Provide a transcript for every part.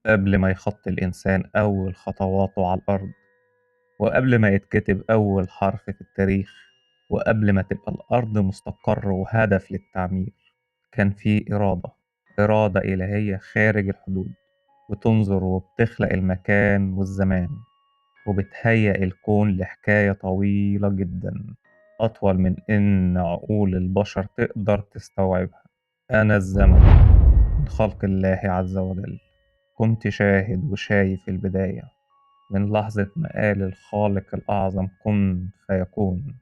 قبل ما يخط الإنسان أول خطواته على الأرض، وقبل ما يتكتب أول حرف في التاريخ، وقبل ما تبقى الأرض مستقر وهدف للتعمير، كان في إرادة إلهية خارج الحدود، بتنظر وبتخلق المكان والزمان، وبتهيئ الكون لحكاية طويلة جدا، أطول من إن عقول البشر تقدر تستوعبها. أنا الزمن من خلق الله عز وجل، كنت شاهد وشايف البداية، من لحظة ما قال الخالق الأعظم كن فيكون،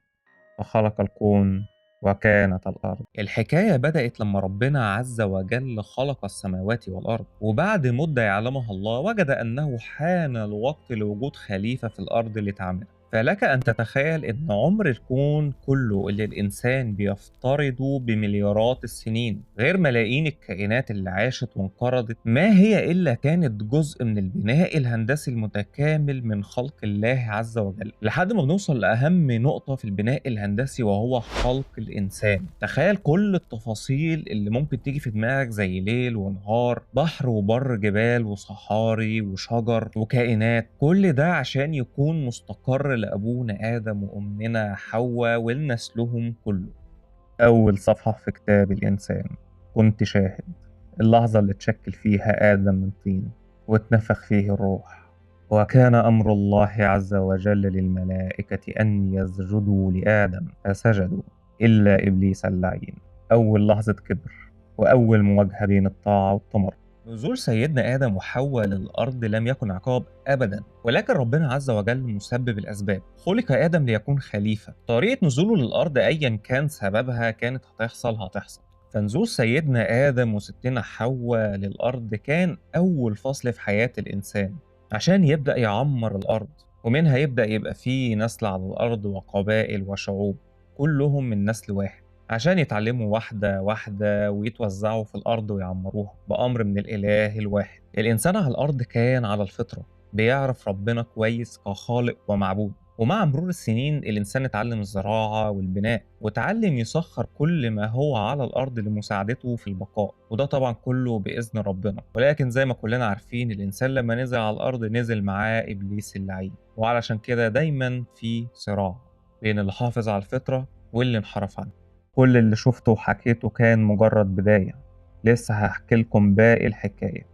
فخلق الكون وكانت الأرض. الحكاية بدأت لما ربنا عز وجل خلق السماوات والأرض، وبعد مدة يعلمها الله وجد أنه حان الوقت لوجود خليفة في الأرض لتعمل. فلك أن تتخيل أن عمر الكون كله اللي الإنسان بيفترضه بمليارات السنين، غير ملايين الكائنات اللي عاشت وانقرضت، ما هي إلا كانت جزء من البناء الهندسي المتكامل من خلق الله عز وجل، لحد ما بنوصل لأهم نقطة في البناء الهندسي وهو خلق الإنسان. تخيل كل التفاصيل اللي ممكن تيجي في دماغك، زي ليل ونهار، بحر وبر، جبال وصحاري وشجر وكائنات، كل ده عشان يكون مستقر لأبونا آدم وأمنا حواء ولنسلهم كله. أول صفحة في كتاب الإنسان، كنت شاهد اللحظة اللي اتشكل فيها آدم من طين واتنفخ فيه الروح، وكان أمر الله عز وجل للملائكة أن يسجدوا لآدم فسجدوا إلا إبليس اللعين. أول لحظة كبر، وأول مواجهة بين الطاعة والتمرد. نزول سيدنا آدم وحواء للأرض لم يكن عقاب أبدا، ولكن ربنا عز وجل مسبب الأسباب. خلق آدم ليكون خليفة، طريقة نزوله للأرض أيا كان سببها كانت هتحصل. فنزول سيدنا آدم وستنا حواء للأرض كان أول فصل في حياة الإنسان، عشان يبدأ يعمر الأرض، ومنها يبدأ يبقى فيه نسل على الأرض وقبائل وشعوب كلهم من نسل واحد، عشان يتعلموا واحدة واحدة ويتوزعوا في الأرض ويعمروها بأمر من الإله الواحد. الإنسان على الأرض كان على الفطرة، بيعرف ربنا كويس كخالق ومعبود، ومع مرور السنين الإنسان اتعلم الزراعة والبناء، وتعلم يسخر كل ما هو على الأرض لمساعدته في البقاء، وده طبعا كله بإذن ربنا. ولكن زي ما كلنا عارفين، الإنسان لما نزل على الأرض نزل معاه إبليس اللعين، وعلشان كده دايما في صراع بين اللي حافظ على الفطرة واللي انحرف عنها. كل اللي شفته وحكيته كان مجرد بداية، لسه هحكي لكم باقي الحكاية،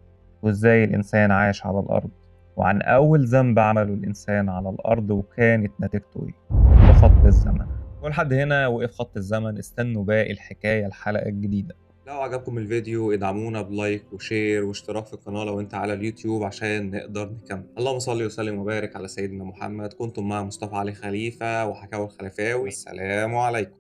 وإزاي الإنسان عاش على الأرض، وعن أول ذنب عمله الإنسان على الأرض وكانت نتيجته إيه، بخط الزمن. ولحد هنا وقف خط الزمن، استنوا باقي الحكاية الحلقة الجديدة. لو عجبكم الفيديو ادعمونا بلايك وشير واشتراك في القناة لو انت على اليوتيوب عشان نقدر نكمل. اللهم صل وسلم وبارك على سيدنا محمد. كنتم مع مصطفى علي خليفة وحكاوي الخلفاوي، والسلام عليكم.